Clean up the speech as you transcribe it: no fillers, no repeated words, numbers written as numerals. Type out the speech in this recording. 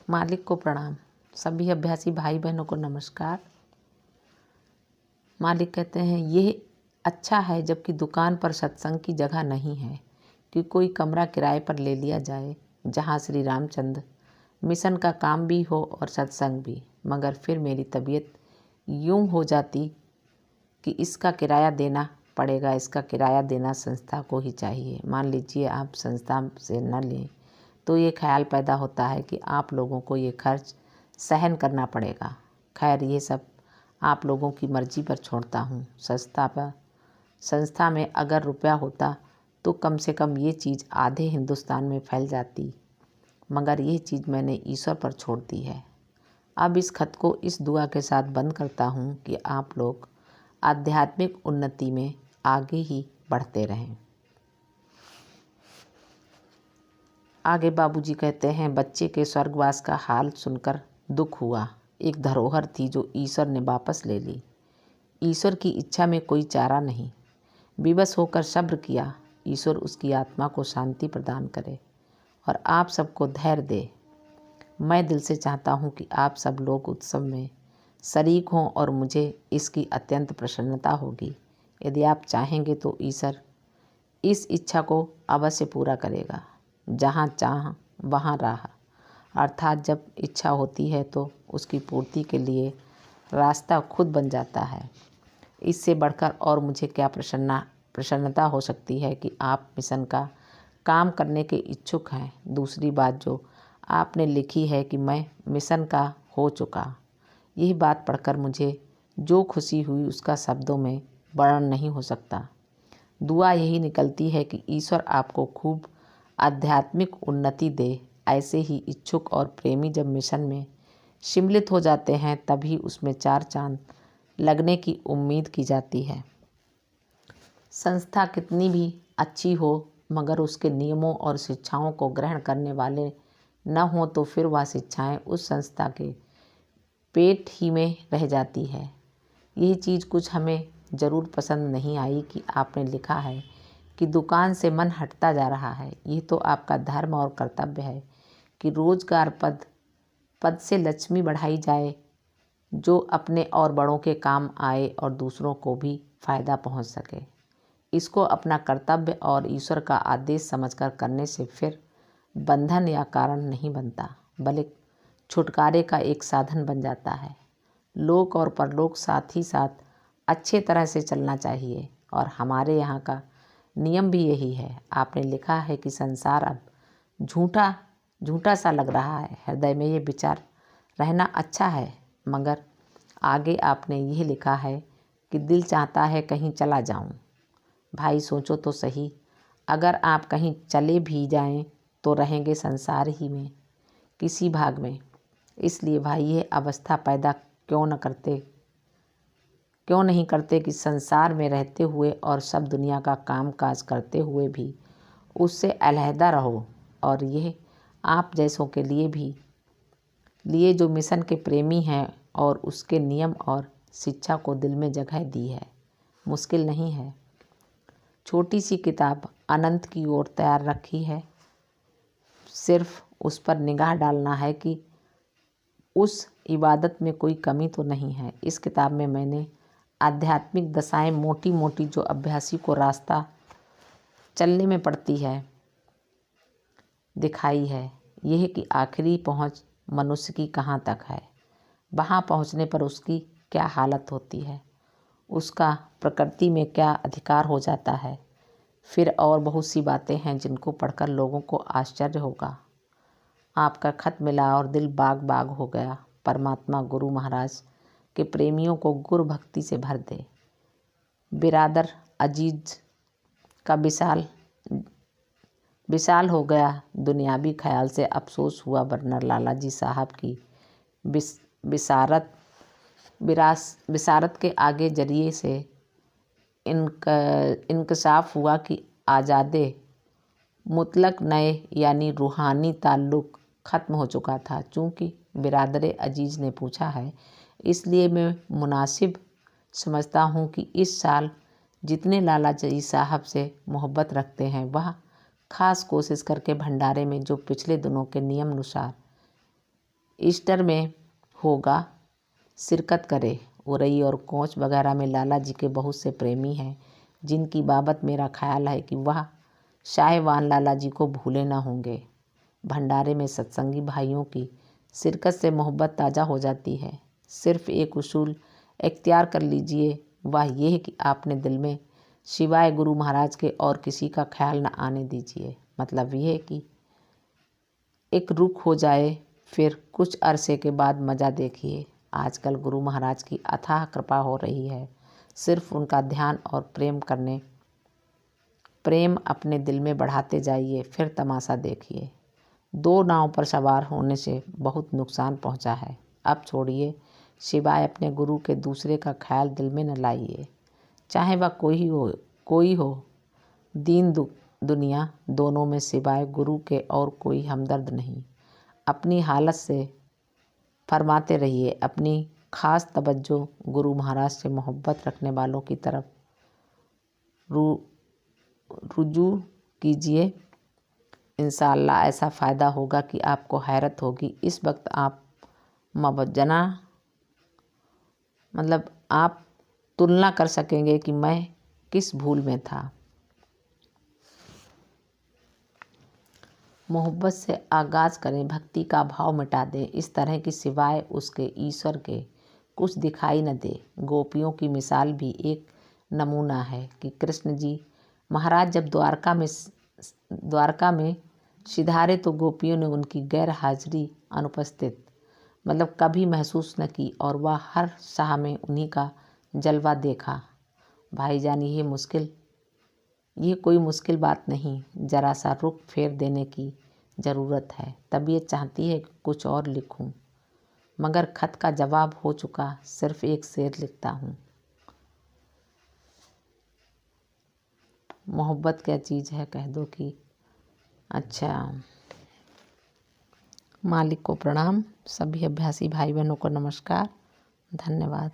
मालिक को प्रणाम। सभी अभ्यासी भाई बहनों को नमस्कार। मालिक कहते हैं, यह अच्छा है जबकि दुकान पर सत्संग की जगह नहीं है कि कोई कमरा किराए पर ले लिया जाए जहाँ श्री रामचंद्र मिशन का काम भी हो और सत्संग भी। मगर फिर मेरी तबीयत यूं हो जाती कि इसका किराया देना पड़ेगा, इसका किराया देना संस्था को ही चाहिए। मान लीजिए आप संस्था से न लें तो ये ख्याल पैदा होता है कि आप लोगों को ये खर्च सहन करना पड़ेगा। खैर, ये सब आप लोगों की मर्जी पर छोड़ता हूँ। संस्था में अगर रुपया होता तो कम से कम ये चीज़ आधे हिंदुस्तान में फैल जाती, मगर ये चीज़ मैंने ईश्वर पर छोड़ दी है। अब इस खत को इस दुआ के साथ बंद करता हूँ कि आप लोग आध्यात्मिक उन्नति में आगे ही बढ़ते रहें। आगे बाबूजी कहते हैं, बच्चे के स्वर्गवास का हाल सुनकर दुख हुआ। एक धरोहर थी जो ईश्वर ने वापस ले ली। ईश्वर की इच्छा में कोई चारा नहीं। विवश होकर सब्र किया। ईश्वर उसकी आत्मा को शांति प्रदान करे और आप सबको धैर्य दे। मैं दिल से चाहता हूँ कि आप सब लोग उत्सव में शरीक हों और मुझे इसकी अत्यंत प्रसन्नता होगी। यदि आप चाहेंगे तो ईश्वर इस इच्छा को अवश्य पूरा करेगा। जहाँ चाह वहाँ राह, अर्थात जब इच्छा होती है तो उसकी पूर्ति के लिए रास्ता खुद बन जाता है। इससे बढ़कर और मुझे क्या प्रसन्नता हो सकती है कि आप मिशन का काम करने के इच्छुक हैं। दूसरी बात जो आपने लिखी है कि मैं मिशन का हो चुका, यही बात पढ़कर मुझे जो खुशी हुई उसका शब्दों में वर्णन नहीं हो सकता। दुआ यही निकलती है कि ईश्वर आपको खूब आध्यात्मिक उन्नति दे। ऐसे ही इच्छुक और प्रेमी जब मिशन में सम्मिलित हो जाते हैं तभी उसमें चार चांद लगने की उम्मीद की जाती है। संस्था कितनी भी अच्छी हो मगर उसके नियमों और शिक्षाओं को ग्रहण करने वाले न हो तो फिर वह शिक्षाएं उस संस्था के पेट ही में रह जाती है। यही चीज़ कुछ हमें ज़रूर पसंद नहीं आई कि आपने लिखा है कि दुकान से मन हटता जा रहा है। ये तो आपका धर्म और कर्तव्य है कि रोजगार पद से लक्ष्मी बढ़ाई जाए, जो अपने और बड़ों के काम आए और दूसरों को भी फायदा पहुंच सके। इसको अपना कर्तव्य और ईश्वर का आदेश समझकर करने से फिर बंधन या कारण नहीं बनता, बल्कि छुटकारे का एक साधन बन जाता है। लोक और परलोक साथ ही साथ अच्छे तरह से चलना चाहिए और हमारे यहाँ का नियम भी यही है। आपने लिखा है कि संसार अब झूठा सा लग रहा है, हृदय में ये विचार रहना अच्छा है, मगर आगे आपने यह लिखा है कि दिल चाहता है कहीं चला जाऊं। भाई सोचो तो सही, अगर आप कहीं चले भी जाएं तो रहेंगे संसार ही में, किसी भाग में। इसलिए भाई ये अवस्था पैदा क्यों नहीं करते कि संसार में रहते हुए और सब दुनिया का काम काज करते हुए भी उससे अलहदा रहो। और यह आप जैसों के लिए जो मिशन के प्रेमी हैं और उसके नियम और शिक्षा को दिल में जगह दी है। मुश्किल नहीं है। छोटी सी किताब अनंत की ओर तैयार रखी है। सिर्फ उस पर निगाह डालना है कि उस इबादत में कोई कमी तो नहीं है। इस किताब में मैंने आध्यात्मिक दशाएं मोटी मोटी जो अभ्यासी को रास्ता चलने में पड़ती है दिखाई है। यह कि आखिरी पहुंच मनुष्य की कहाँ तक है, वहाँ पहुँचने पर उसकी क्या हालत होती है, उसका प्रकृति में क्या अधिकार हो जाता है। फिर और बहुत सी बातें हैं जिनको पढ़कर लोगों को आश्चर्य होगा। आपका खत मिला और दिल बाग बाग हो गया। परमात्मा गुरु महाराज के प्रेमियों को गुरु भक्ति से भर दे। बिरादर अजीज का विशाल हो गया दुनियावी ख्याल से अफसोस हुआ, वरना लाला जी साहब की बिसारत के आगे जरिए से इंकशाफ हुआ कि आज़ादे मुतलक नए यानी रूहानी ताल्लुक़ ख़त्म हो चुका था। चूँकि बिरादर अजीज़ ने पूछा है, इसलिए मैं मुनासिब समझता हूँ कि इस साल जितने लाला जी साहब से मोहब्बत रखते हैं वह ख़ास कोशिश करके भंडारे में जो पिछले दिनों के नियम अनुसार ईस्टर में होगा, शिरकत करे। उरई और कोंच वगैरह में लाला जी के बहुत से प्रेमी हैं, जिनकी बाबत मेरा ख्याल है कि वह शाहवान लाला जी को भूले न होंगे। भंडारे में सत्संगी भाइयों की शिरकत से मोहब्बत ताज़ा हो जाती है। सिर्फ एक उसूल इख्तियार कर लीजिए, वह यह है कि आपने दिल में सिवाय गुरु महाराज के और किसी का ख्याल न आने दीजिए। मतलब यह है कि एक रुख हो जाए, फिर कुछ अरसे के बाद मज़ा देखिए। आजकल गुरु महाराज की अथाह कृपा हो रही है। सिर्फ उनका ध्यान और प्रेम अपने दिल में बढ़ाते जाइए, फिर तमाशा देखिए। 2 नाव पर सवार होने से बहुत नुकसान पहुंचा है। अब छोड़िए, सिवाय अपने गुरु के दूसरे का ख्याल दिल में न लाइए, चाहे वह कोई हो। दीन दुनिया दोनों में सिवाय गुरु के और कोई हमदर्द नहीं। अपनी हालत से फरमाते रहिए, अपनी खास तवज्जो गुरु महाराज से मोहब्बत रखने वालों की तरफ रुजू कीजिए। इंशाअल्लाह ऐसा फ़ायदा होगा कि आपको हैरत होगी। इस वक्त आप आप तुलना कर सकेंगे कि मैं किस भूल में था। मोहब्बत से आगाज़ करें, भक्ति का भाव मिटा दें। इस तरह की सिवाय उसके ईश्वर के कुछ दिखाई न दे। गोपियों की मिसाल भी एक नमूना है कि कृष्ण जी महाराज जब द्वारका में सिधारे तो गोपियों ने उनकी गैर हाजिरी अनुपस्थित कभी महसूस न की और वह हर शाह में उन्हीं का जलवा देखा। भाईजान, ये कोई मुश्किल बात नहीं, ज़रा सा रुख फेर देने की ज़रूरत है। तबीयत चाहती है कि कुछ और लिखूं, मगर खत का जवाब हो चुका, सिर्फ एक शेर लिखता हूँ। मोहब्बत क्या चीज़ है कह दो कि अच्छा। मालिक को प्रणाम, सभी अभ्यासी भाई बहनों को नमस्कार, धन्यवाद।